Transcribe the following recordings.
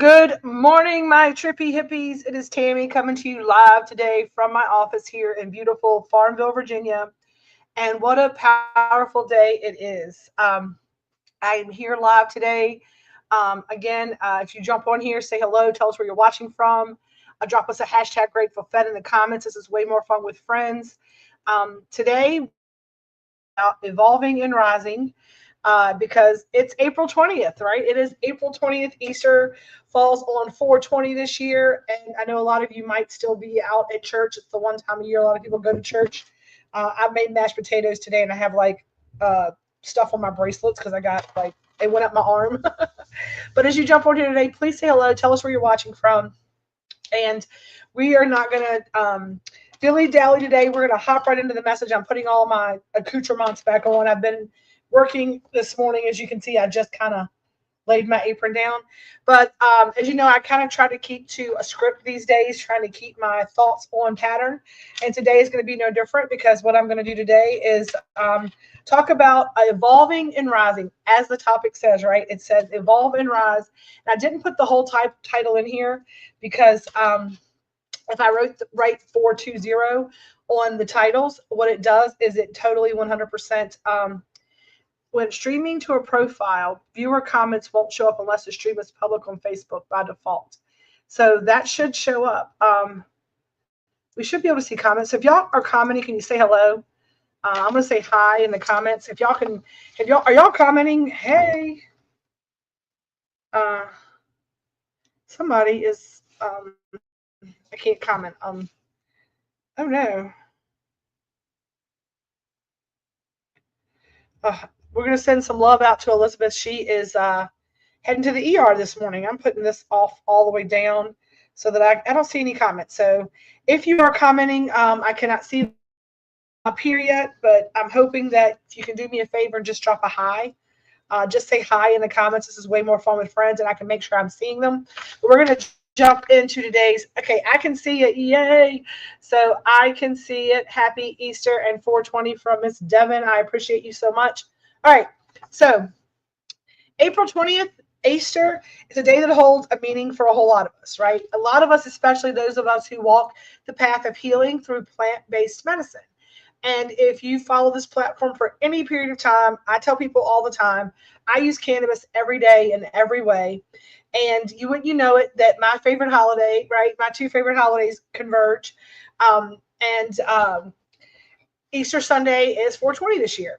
Good morning, my trippy hippies. It is Tammy coming to you live today from my office here in beautiful Farmville, Virginia. And what a powerful day it is. I am here live today. If you jump on here, say hello, tell us where you're watching from. Drop us a hashtag Grateful Fed in the comments. This is way more fun with friends. Today, we're going to be talking about evolving and rising because it's April 20th, right? It is April 20th. Easter falls on 420 this year. And I know a lot of you might still be out at church. It's the one time of year a lot of people go to church. I made mashed potatoes today and I have uh, stuff on my bracelets because I got it went up my arm. But as you jump on here today, please say hello. Tell us where you're watching from. And we are not going to dilly dally today. We're going to hop right into the message. I'm putting all my accoutrements back on. I've been working this morning. As you can see, I just kind of laid my apron down. But as you know, I kind of try to keep to a script these days, trying to keep my thoughts on pattern. And today is going to be no different because what I'm going to do today is talk about evolving and rising, as the topic says, right? It says evolve and rise. And I didn't put the whole title in here because if I write 420 on the titles, what it does is it totally 100% when streaming to a profile, viewer comments won't show up unless the stream is public on Facebook by default. So that should show up. We should be able to see comments. So if y'all are commenting, can you say hello? I'm gonna say hi in the comments. If y'all commenting, hey. Somebody is I can't comment. Oh no. We're gonna send some love out to Elizabeth. She is heading to the ER this morning. I'm putting this off all the way down so that I don't see any comments. So if you are commenting, I cannot see them up here yet, but I'm hoping that you can do me a favor and just drop a hi. Just say hi in the comments. This is way more fun with friends, and I can make sure I'm seeing them. But we're going to jump into today's. Okay, I can see it. Yay! So I can see it. Happy Easter and 420 from Miss Devin. I appreciate you so much. All right, so April 20th, Easter, is a day that holds a meaning for a whole lot of us, right? A lot of us, especially those of us who walk the path of healing through plant-based medicine. And if you follow this platform for any period of time, I tell people all the time, I use cannabis every day in every way. And you know it that my favorite holiday, right? My two favorite holidays converge. And Easter Sunday is 420 this year.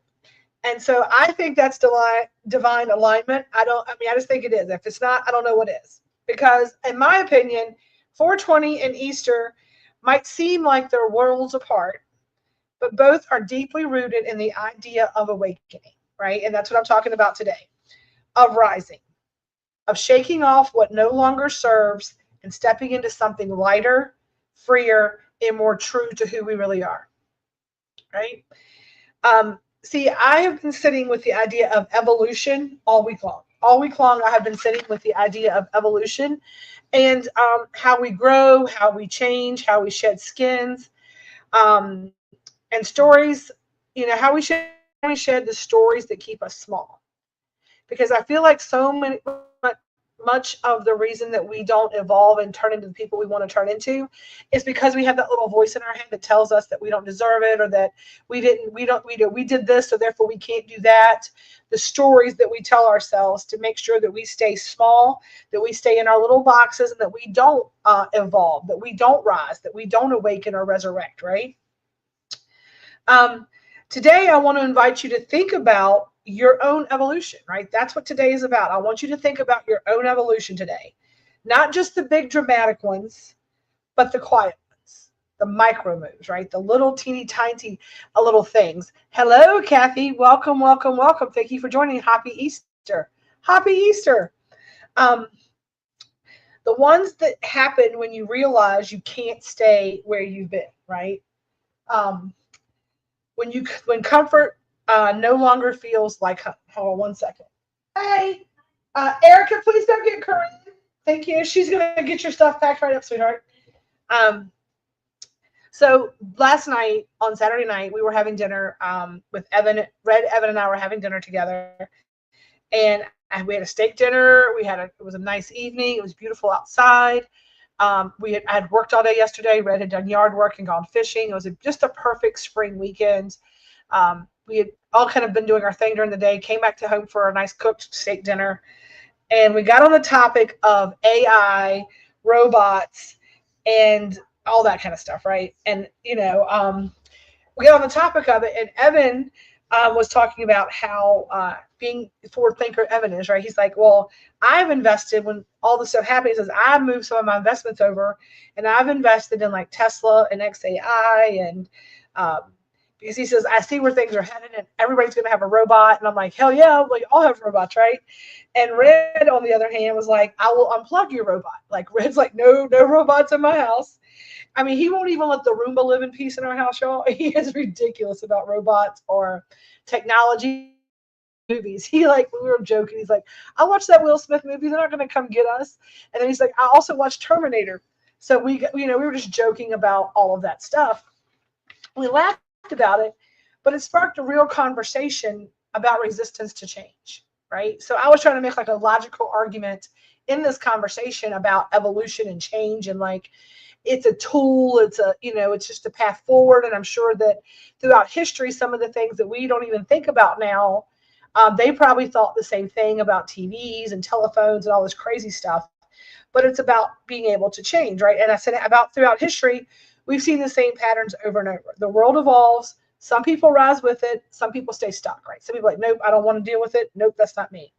And so I think that's divine alignment. I just think it is. If it's not, I don't know what is. Because in my opinion, 420 and Easter might seem like they're worlds apart, but both are deeply rooted in the idea of awakening, right? And that's what I'm talking about today, of rising, of shaking off what no longer serves and stepping into something lighter, freer, and more true to who we really are, right? See, I have been sitting with the idea of evolution all week long. All week long, I have been sitting with the idea of evolution and how we grow, how we change, how we shed skins, and stories, how we shed the stories that keep us small. Because I feel like much of the reason that we don't evolve and turn into the people we want to turn into is because we have that little voice in our head that tells us that we don't deserve it, or that we did this, so therefore we can't do that. The stories that we tell ourselves to make sure that we stay small, that we stay in our little boxes, and that we don't evolve, that we don't rise, that we don't awaken or resurrect, right? Today, I want to invite you to think about your own evolution, right? That's what today is about. I want you to think about your own evolution today. Not just the big dramatic ones, but the quiet ones, the micro moves, right? The little teeny tiny little things. Hello, Kathy. Welcome, welcome, welcome. Thank you for joining. Happy Easter. Happy Easter. The ones that happen when you realize you can't stay where you've been, right? When comfort no longer feels like home. Hold on one second. Hey, Erica, please don't get Corinne. Thank you. She's gonna get your stuff packed right up, sweetheart. So last night, on Saturday night, we were having dinner with Evan. Evan and I were having dinner together, and and we had a steak dinner. It was a nice evening. It was beautiful outside. I had worked all day yesterday. Red had done yard work and gone fishing. It was just a perfect spring weekend. We had all kind of been doing our thing during the day, came back to home for a nice cooked steak dinner. And we got on the topic of AI, robots, and all that kind of stuff, right? And, we got on the topic of it, and Evan was talking about how being forward thinker Evan is, right? He's like, well, I've invested when all this stuff happens, is I've moved some of my investments over, and I've invested in like Tesla and XAI, and because he says, I see where things are headed, and everybody's going to have a robot. And I'm like, hell yeah, like I'll have robots, right? And Red, on the other hand, was like, I will unplug your robot. Like Red's like, no robots in my house. I mean, he won't even let the Roomba live in peace in our house, y'all. He is ridiculous about robots or technology movies. We were joking. He's like, I watched that Will Smith movie. They're not going to come get us. And then he's like, I also watched Terminator. So we were just joking about all of that stuff. We laughed about it, but it sparked a real conversation about resistance to change, right? So I was trying to make like a logical argument in this conversation about evolution and change, and like it's a tool, it's just a path forward. And I'm sure that throughout history, some of the things that we don't even think about now, they probably thought the same thing about TVs and telephones and all this crazy stuff. But it's about being able to change, right? And I said about throughout history, we've seen the same patterns over and over. The world evolves. Some people rise with it. Some people stay stuck, right? Some people are like, nope, I don't want to deal with it. Nope, that's not me.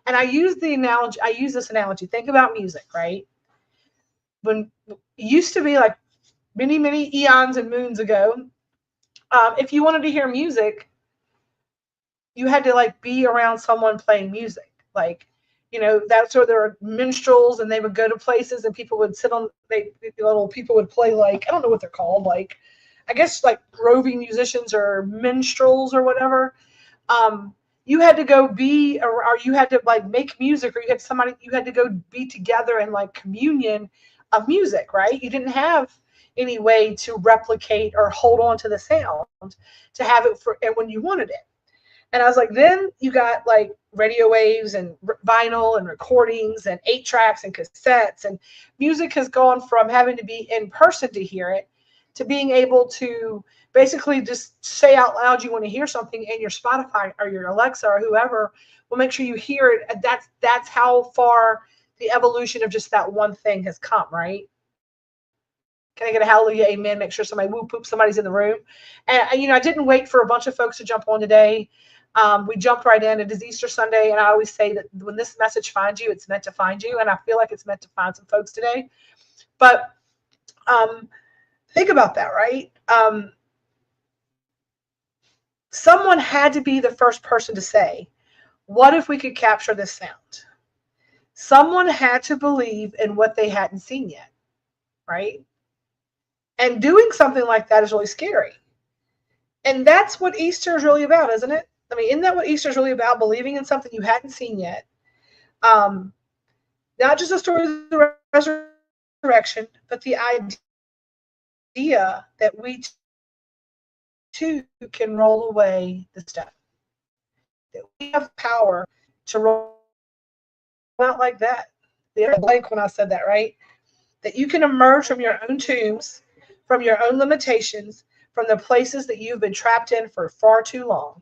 And I use this analogy. Think about music, right? When it used to be like many, many eons and moons ago, if you wanted to hear music, you had to like be around someone playing music. Like, that's where there were minstrels, and they would go to places and people would sit on, people would play, like, I don't know what they're called, like, I guess like roving musicians or minstrels or whatever. You had to go or you had to like make music, or you had to go be together in like communion of music, right? You didn't have any way to replicate or hold on to the sound to have it and when you wanted it. And I was like, then you got like radio waves and vinyl and recordings and 8-tracks and cassettes, and music has gone from having to be in person to hear it to being able to basically just say out loud you want to hear something, and your Spotify or your Alexa or whoever will make sure you hear it. And that's how far the evolution of just that one thing has come, right? Can I get a hallelujah, amen? Make sure somebody whoop poop, somebody's in the room. And I didn't wait for a bunch of folks to jump on today. We jumped right in. It is Easter Sunday, and I always say that when this message finds you, it's meant to find you, and I feel like it's meant to find some folks today. But think about that, right? Someone had to be the first person to say, what if we could capture this sound? Someone had to believe in what they hadn't seen yet, right? And doing something like that is really scary. And that's what Easter is really about, isn't it? I mean, isn't that what Easter is really about? Believing in something you hadn't seen yet. Not just the story of the resurrection, but the idea that we too can roll away the step. That we have power to roll out like that. The blank when I said that, right? That you can emerge from your own tombs, from your own limitations, from the places that you've been trapped in for far too long.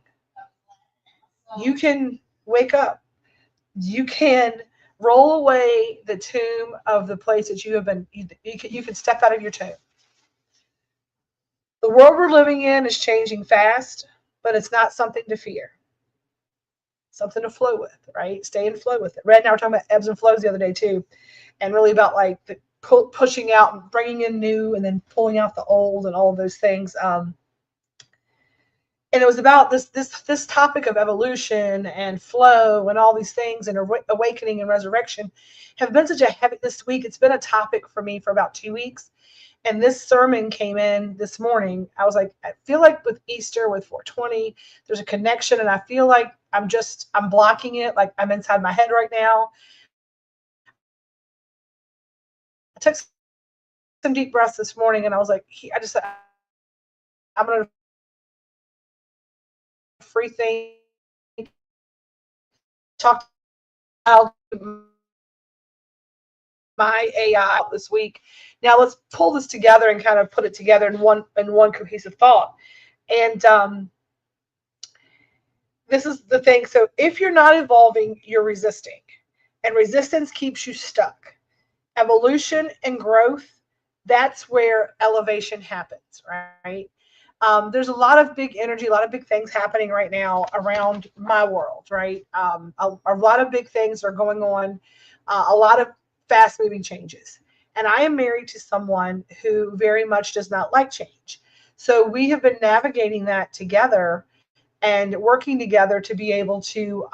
You can wake up. You can roll away the tomb of the place that you have been. You can step out of your tomb. The world we're living in is changing fast, but it's not something to fear. Something to flow with, right? Stay in flow with it. Red and I were talking about ebbs and flows the other day too, and really about like the pushing out and bringing in new, and then pulling out the old, and all of those things. And it was about this topic of evolution and flow and all these things, and awakening and resurrection have been such a heavy this week. It's been a topic for me for about 2 weeks. And this sermon came in this morning. I was like, I feel like with Easter, with 420, there's a connection, and I feel like I'm blocking it. Like I'm inside my head right now. I took some deep breaths this morning, and I was like, I'm going to free think, talk I'll my AI this week. Now let's pull this together and kind of put it together in one cohesive thought. And this is the thing. So if you're not evolving, you're resisting, and resistance keeps you stuck. Evolution and growth, that's where elevation happens, right? There's a lot of big energy, a lot of big things happening right now around my world, right? A lot of big things are going on, a lot of fast moving changes. And I am married to someone who very much does not like change. So we have been navigating that together and working together to be able to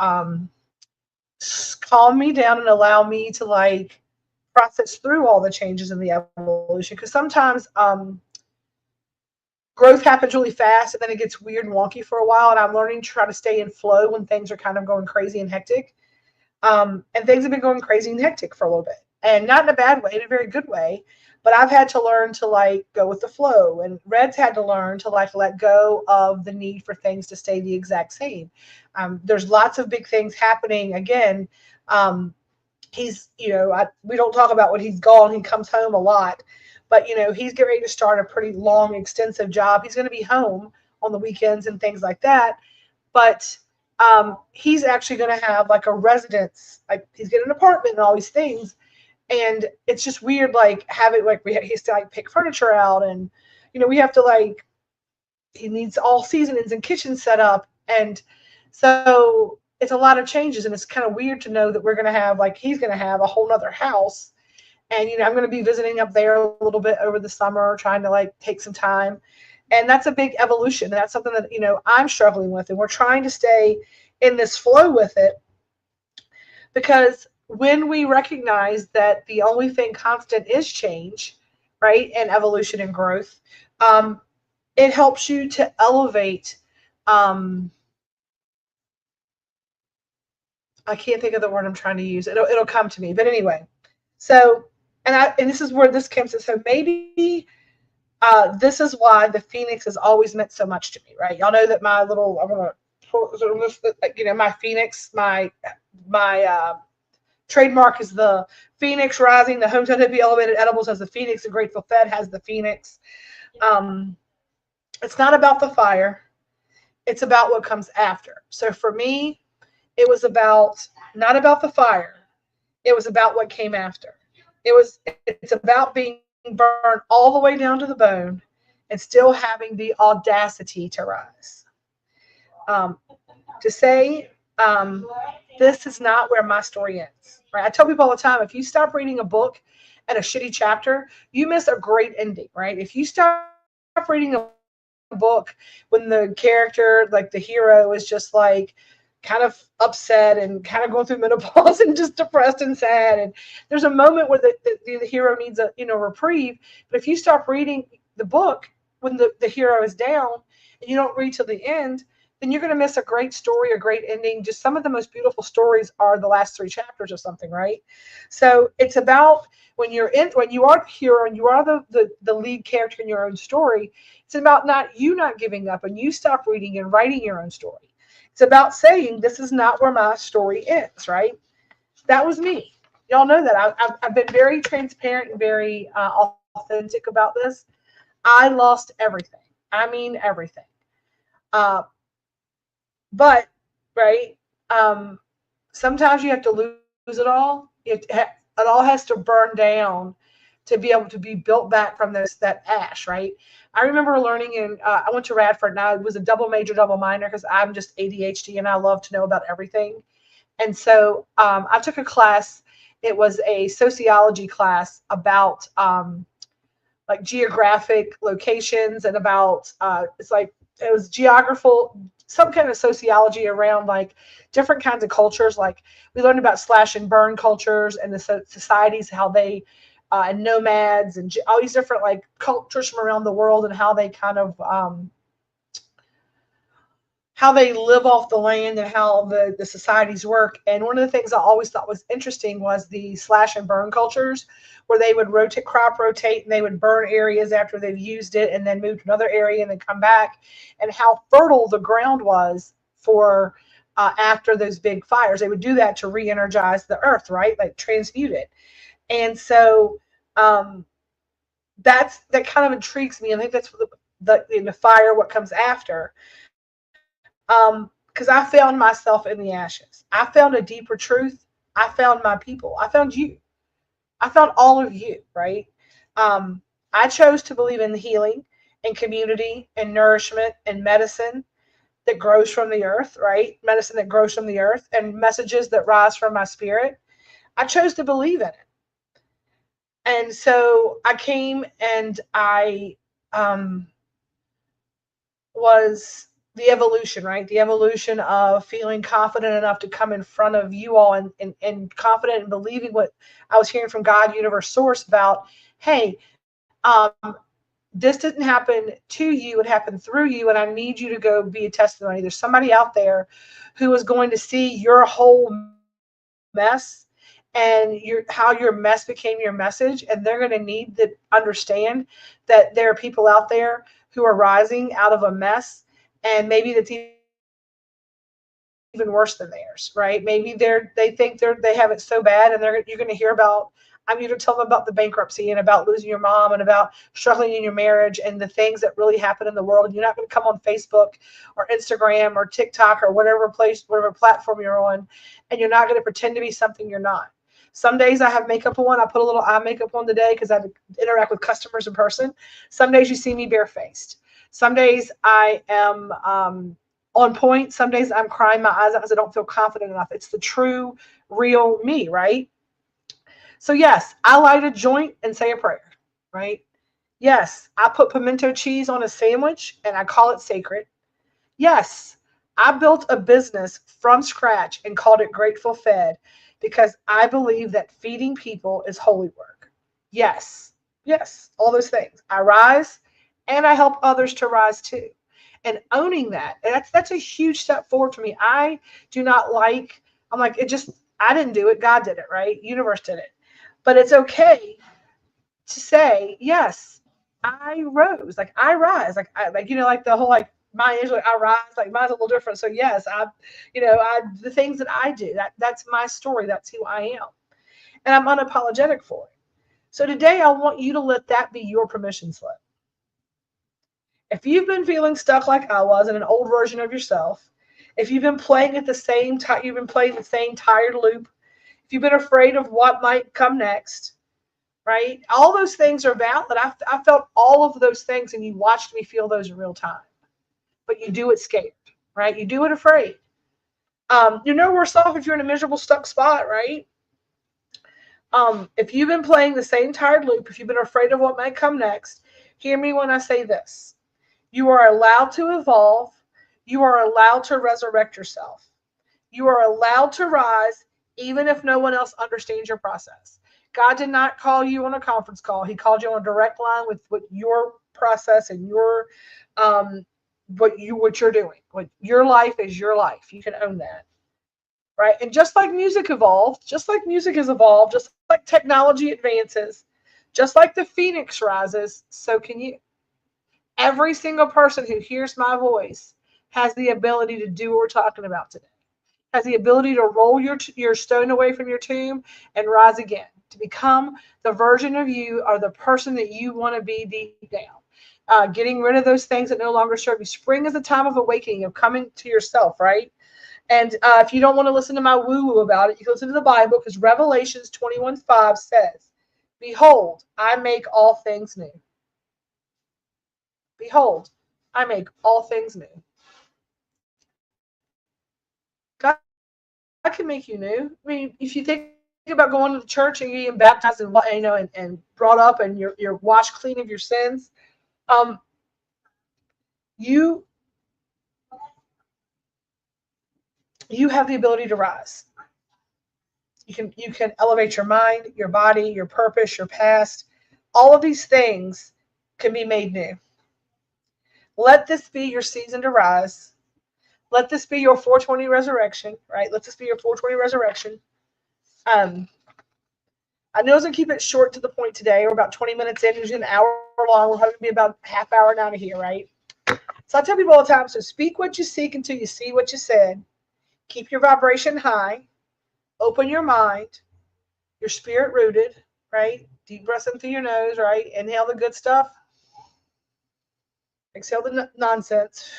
calm me down and allow me to like process through all the changes in the evolution. Because sometimes growth happens really fast and then it gets weird and wonky for a while. And I'm learning to try to stay in flow when things are kind of going crazy and hectic. And things have been going crazy and hectic for a little bit, and not in a bad way, in a very good way. But I've had to learn to like go with the flow, and Red's had to learn to like let go of the need for things to stay the exact same. There's lots of big things happening again. He's, we don't talk about when he's gone. He comes home a lot, but he's getting ready to start a pretty long, extensive job. He's going to be home on the weekends and things like that. But he's actually going to have like a residence, like he's getting an apartment and all these things. And it's just weird, like having like he has to like pick furniture out, and we have to like he needs all seasonings and kitchen set up, and so it's a lot of changes, and it's kind of weird to know that we're going to have like he's going to have a whole nother house, and I'm going to be visiting up there a little bit over the summer, trying to like take some time, and that's a big evolution. That's something that I'm struggling with, and we're trying to stay in this flow with it, because when we recognize that the only thing constant is change, right, and evolution and growth, it helps you to elevate. I can't think of the word I'm trying to use. It'll come to me. But anyway, so and this is where this comes in. So maybe this is why the Phoenix has always meant so much to me, right? Y'all know that my little I'm gonna my Phoenix, my trademark is the Phoenix Rising. The Hometown Hippie Elevated Edibles has the Phoenix. The Grateful Fed has the Phoenix. It's not about the fire. It's about what comes after. So for me, it was not about the fire. It was about what came after. It's about being burned all the way down to the bone and still having the audacity to rise. To say, this is not where my story ends. Right? I tell people all the time, if you stop reading a book at a shitty chapter, you miss a great ending, right? If you stop reading a book when the character, like the hero, is just like kind of upset and kind of going through menopause and just depressed and sad, and there's a moment where the hero needs a reprieve, but if you stop reading the book when the hero is down and you don't read till the end, then you're going to miss a great story, a great ending. Just some of the most beautiful stories are the last 3 chapters of something, right? So it's about when you are the hero and you are the lead character in your own story, it's about not giving up and you stop reading and writing your own story. It's about saying, this is not where my story ends, right? That was me. Y'all know that. I've been very transparent and very authentic about this. I lost everything. I mean, everything. But, right, sometimes you have to lose it all. It all has to burn down to be able to be built back from that ash, right? I remember learning I went to Radford, and I was a double major, double minor, because I'm just ADHD and I love to know about everything. And so I took a class. It was a sociology class about like geographic locations and about it was geographical, some kind of sociology around like different kinds of cultures. Like we learned about slash and burn cultures and the societies, how they and nomads and all these different like cultures from around the world, and how they kind of how they live off the land and how the societies work. And one of the things I always thought was interesting was the slash and burn cultures, where they would crop rotate, and they would burn areas after they've used it and then move to another area and then come back, and how fertile the ground was for after those big fires. They would do that to re-energize the earth, right? Like transmute it. And so that kind of intrigues me. I think that's in the fire, what comes after. Because I found myself in the ashes. I found a deeper truth. I found my people. I found you. I found all of you, right? I chose to believe in healing and community and nourishment and medicine that grows from the earth, right? Medicine that grows from the earth and messages that rise from my spirit. I chose to believe in it. And so I came and I was the evolution, right? The evolution of feeling confident enough to come in front of you all and confident in believing what I was hearing from God, universe, source about, hey, this didn't happen to you, it happened through you, and I need you to go be a testimony. There's somebody out there who is going to see your whole mess and how your mess became your message, and they're going to need to understand that there are people out there who are rising out of a mess, and maybe that's even worse than theirs, right? Maybe they think they have it so bad, and you're going to hear about. I'm going to tell them about the bankruptcy and about losing your mom and about struggling in your marriage and the things that really happen in the world. And you're not going to come on Facebook or Instagram or TikTok or whatever platform you're on, and you're not going to pretend to be something you're not. Some days I have makeup on. I put a little eye makeup on today because I interact with customers in person. Some days you see me barefaced. Some days I am on point. Some days I'm crying my eyes out because I don't feel confident enough. It's the true, real me, right? So yes, I light a joint and say a prayer, right? Yes, I put pimento cheese on a sandwich and I call it sacred. Yes, I built a business from scratch and called it Grateful Fed because I believe that feeding people is holy work. Yes, all those things. I rise and I help others to rise too. And owning that's a huge step forward for me. I do not like, I'm like, I didn't do it. God did it, right? Universe did it. But it's okay to say, yes, I rose. Like I rise. Like the whole mine is like I rise. Like mine's a little different. So yes, the things that I do, that's my story. That's who I am. And I'm unapologetic for it. So today I want you to let that be your permission slip. If you've been feeling stuck like I was in an old version of yourself, if you've been playing the same tired loop, if you've been afraid of what might come next, right? All those things are valid. I felt all of those things, and you watched me feel those in real time. But you do it scared, right? You do it afraid. You're no worse off if you're in a miserable, stuck spot, right? If you've been playing the same tired loop, if you've been afraid of what might come next, hear me when I say this. You are allowed to evolve. You are allowed to resurrect yourself. You are allowed to rise, even if no one else understands your process. God did not call you on a conference call. He called you on a direct line with your process and your what you're doing. What your life is your life. You can own that. Right? And just like music evolved, just like music has evolved, just like technology advances, just like the phoenix rises, so can you. Every single person who hears my voice has the ability to do what we're talking about today. Has the ability to roll your stone away from your tomb and rise again, to become the version of you or the person that you want to be deep down. Getting rid of those things that no longer serve you. Spring is a time of awakening, of coming to yourself, right? And if you don't want to listen to my woo-woo about it, you can listen to the Bible, because Revelations 21:5 says, "Behold, I make all things new." Behold, I make all things new. God can make you new. I mean, if you think about going to the church and getting baptized and brought up and you're washed clean of your sins, you have the ability to rise. You can elevate your mind, your body, your purpose, your past. All of these things can be made new. Let this be your season to rise. Let this be your 420 resurrection, right? Let this be your 420 resurrection. I know I was going to keep it short to the point today. We're about 20 minutes in. Usually an hour long. We'll probably be about a half hour now to here, right? So I tell people all the time, so speak what you seek until you see what you said. keep your vibration high, open your mind, your spirit rooted, right? Deep breaths in through your nose, right? Inhale the good stuff, exhale the nonsense,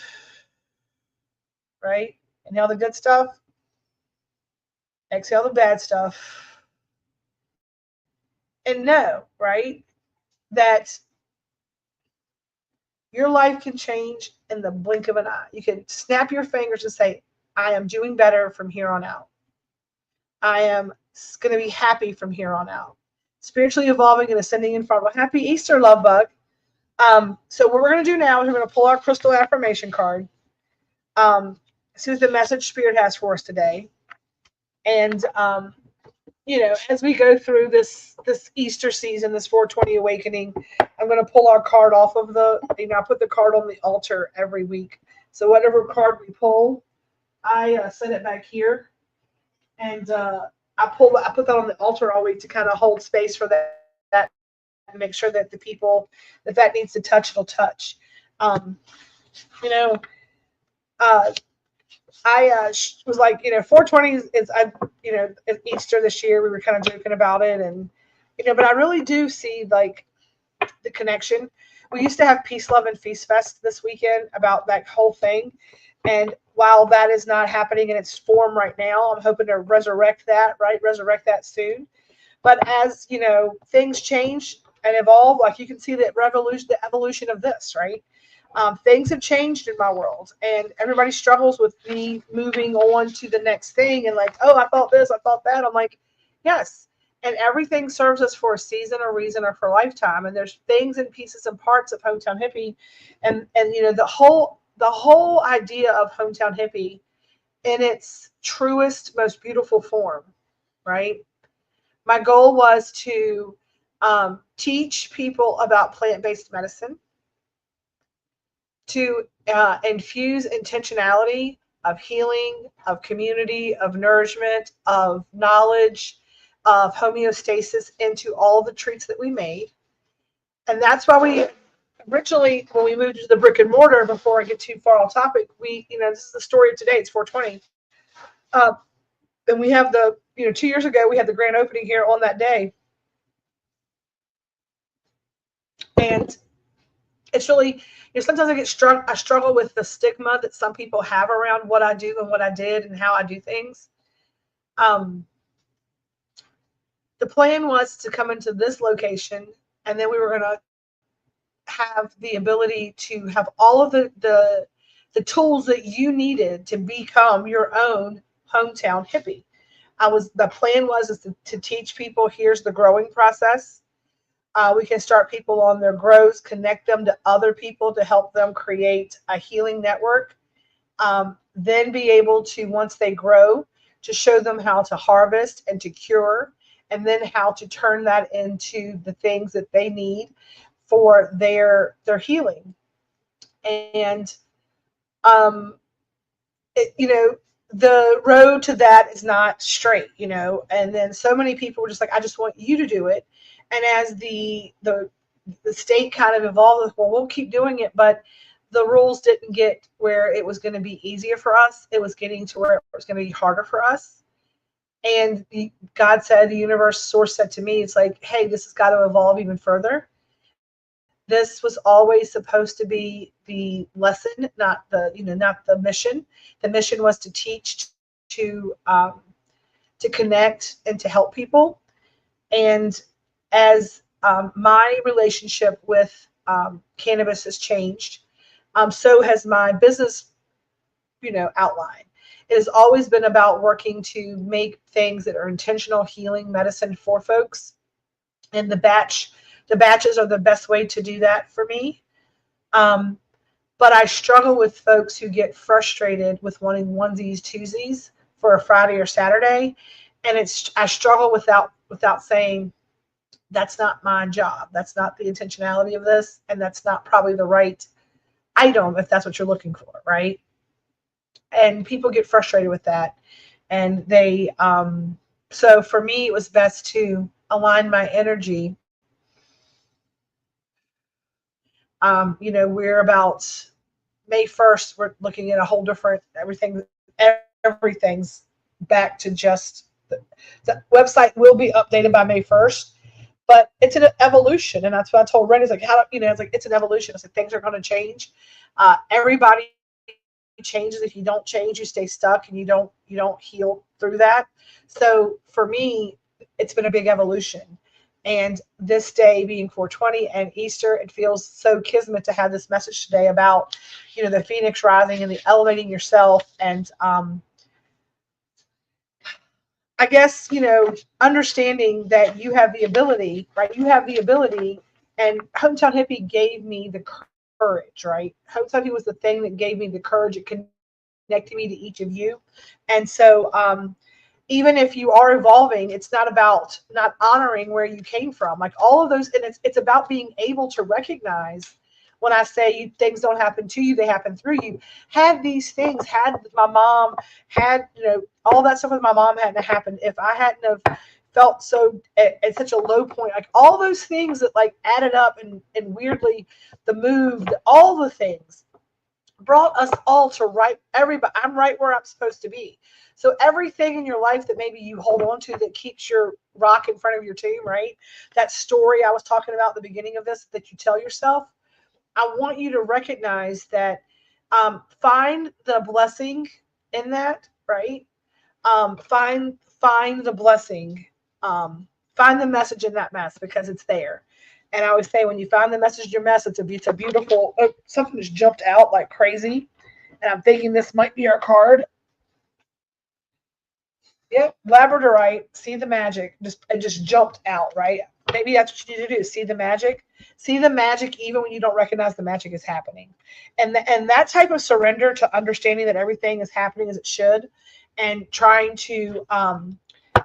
right? Inhale the good stuff, exhale the bad stuff. And know, right, that your life can change in the blink of an eye. You can snap your fingers and say, I am doing better from here on out. I am going to be happy from here on out. Spiritually evolving and ascending in front. Well, happy Easter, love bug. So what we're going to do now is we're going to pull our crystal affirmation card. See what the message Spirit has for us today. And, as we go through this Easter season, this 420 awakening, I'm going to pull our card off of I put the card on the altar every week. So whatever card we pull, I set it back here. And I put that on the altar all week to kind of hold space for that and make sure that the people that needs to touch, it'll touch. I was like, 420 is Easter this year. We were kind of joking about it, and but I really do see like the connection. We used to have Peace, Love, and Feast Fest this weekend about that whole thing. And while that is not happening in its form right now, I'm hoping to resurrect that soon. But as things change and evolve, like you can see the evolution of this, right? Things have changed in my world, and everybody struggles with me moving on to the next thing. And like, oh, I thought this, I thought that. I'm like, yes. And everything serves us for a season, a reason, or for a lifetime. And there's things and pieces and parts of Hometown Hippie, and the whole idea of Hometown Hippie in its truest, most beautiful form, right? My goal was to teach people about plant-based medicine, to infuse intentionality of healing, of community, of nourishment, of knowledge, of homeostasis into all the treats that we made. And that's why we originally, when we moved to the brick and mortar, before I get too far off topic, this is the story of today. It's 420. And we have 2 years ago, we had the grand opening here on that day. And it's really, sometimes I struggle with the stigma that some people have around what I do and what I did and how I do things. The plan was to come into this location, and then we were going to have the ability to have all of the tools that you needed to become your own hometown hippie. The plan was to teach people, here's the growing process. We can start people on their grows, connect them to other people to help them create a healing network. Then be able to, once they grow, to show them how to harvest and to cure, and then how to turn that into the things that they need for their healing. And the road to that is not straight, and then so many people were just like, I just want you to do it. And as the state kind of evolved, well, we'll keep doing it, but the rules didn't get where it was going to be easier for us. It was getting to where it was going to be harder for us. And God said, the universe source said to me, it's like, hey, this has got to evolve even further. This was always supposed to be the lesson, not the mission. The mission was to teach, to connect, and to help people. And as my relationship with cannabis has changed, so has my business, outline. It has always been about working to make things that are intentional healing medicine for folks. And the batches are the best way to do that for me. But I struggle with folks who get frustrated with wanting onesies, twosies for a Friday or Saturday. And I struggle without saying, that's not my job. That's not the intentionality of this. And that's not probably the right item if that's what you're looking for, right? And people get frustrated with that. And they, so for me, it was best to align my energy. We're about May 1st, we're looking at a whole different, everything everything's back to just the website will be updated by May 1st, but it's an evolution. And that's what I told Randy. It's like, how, it's like, it's an evolution. It's like things are going to change. Everybody changes. If you don't change, you stay stuck and you don't heal through that. So for me, it's been a big evolution. And this day being 420 and Easter, it feels so kismet to have this message today about, the Phoenix rising and the elevating yourself. And I guess, understanding that you have the ability, right? You have the ability, and Hometown Hippie gave me the courage, right? Hometown Hippie was the thing that gave me the courage. It connected me to each of you. And so, even if you are evolving, it's not about not honoring where you came from. Like all of those, and it's about being able to recognize when I say things don't happen to you, they happen through you. Had these things, had my mom, had, all that stuff with my mom hadn't happened, if I hadn't have felt so at such a low point, like all those things that like added up and weirdly the move, all the things brought us all to everybody. I'm right where I'm supposed to be. So everything in your life that maybe you hold on to that keeps your rock in front of your tomb, right? That story I was talking about at the beginning of this that you tell yourself, I want you to recognize that, find the blessing in that, right? Find the blessing, find the message in that mess because it's there. And I always say, when you find the message in your mess, it's a beautiful, something that's jumped out like crazy. And I'm thinking this might be our card. Yep, Labradorite, see the magic. It just jumped out, right? Maybe that's what you need to do. See the magic. See the magic even when you don't recognize the magic is happening. And that type of surrender to understanding that everything is happening as it should, and trying to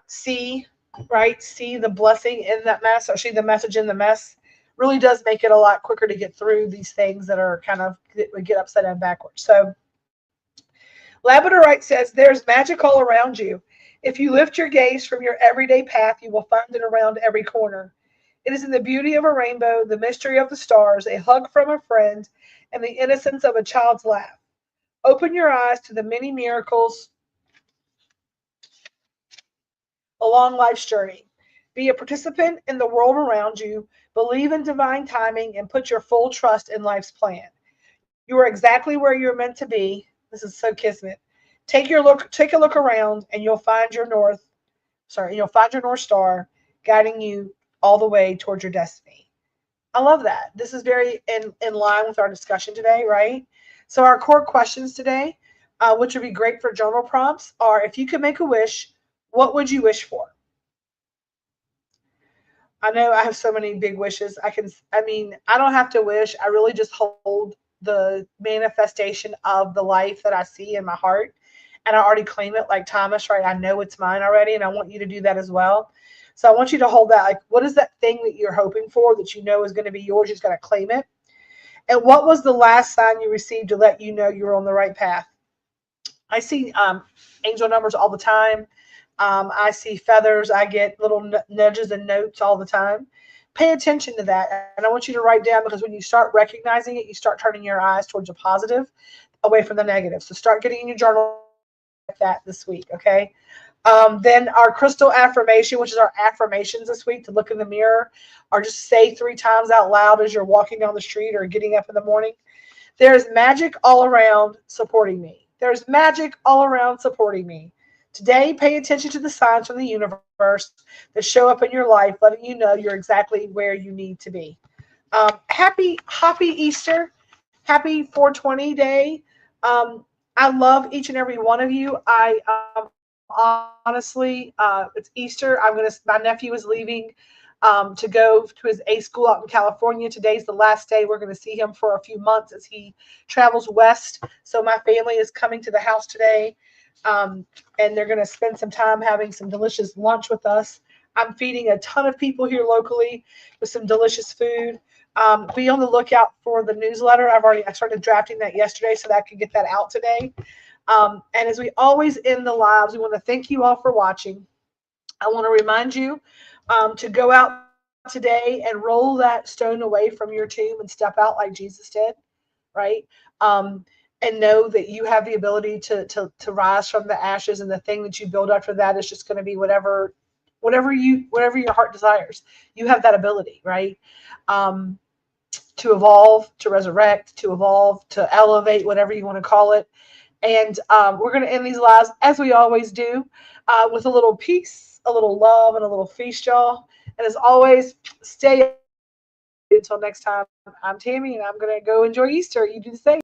see the blessing in that mess, or see the message in the mess, really does make it a lot quicker to get through these things that are kind of get upside down backwards. So Labradorite says there's magic all around you. If you lift your gaze from your everyday path, you will find it around every corner. It is in the beauty of a rainbow, the mystery of the stars, a hug from a friend, and the innocence of a child's laugh. Open your eyes to the many miracles along life's journey. Be a participant in the world around you, believe in divine timing, and put your full trust in life's plan. You are exactly where you're meant to be. This is so kismet. Take a look around, and you'll find your North Star guiding you all the way towards your destiny. I love that. This is very in line with our discussion today, right? So our core questions today, which would be great for journal prompts, are: if you could make a wish, what would you wish for? I know I have so many big wishes. I don't have to wish. I really just hold the manifestation of the life that I see in my heart, and I already claim it like Thomas, right? I know it's mine already, and I want you to do that as well. So I want you to hold that. Like, what is that thing that you're hoping for that you know is going to be yours? You just got to claim it. And what was the last sign you received to let you know you were on the right path? I see angel numbers all the time. I see feathers. I get little nudges and notes all the time. Pay attention to that. And I want you to write down, because when you start recognizing it, you start turning your eyes towards the positive, away from the negative. So start getting in your journal like that this week, okay? Then our crystal affirmation, which is our affirmations this week, to look in the mirror or just say 3 times out loud as you're walking down the street or getting up in the morning. There's magic all around supporting me. There's magic all around supporting me. Today, pay attention to the signs from the universe that show up in your life, letting you know you're exactly where you need to be. Happy Easter. Happy 420 day. I love each and every one of you. Honestly, it's Easter. My nephew is leaving to go to his A school out in California. Today's the last day. We're going to see him for a few months as he travels west. So my family is coming to the house today, and they're going to spend some time having some delicious lunch with us. I'm feeding a ton of people here locally with some delicious food. Be on the lookout for the newsletter. I started drafting that yesterday so that I can get that out today. And as we always end the lives, we want to thank you all for watching. I want to remind you to go out today and roll that stone away from your tomb and step out like Jesus did, right? and know that you have the ability to rise from the ashes, and the thing that you build after that is just going to be whatever your heart desires. You have that ability, right? To evolve, to resurrect, to evolve, to elevate, whatever you want to call it. And we're going to end these lives, as we always do, with a little peace, a little love, and a little feast, y'all. And as always, stay until next time. I'm Tammy, and I'm going to go enjoy Easter. You do the same.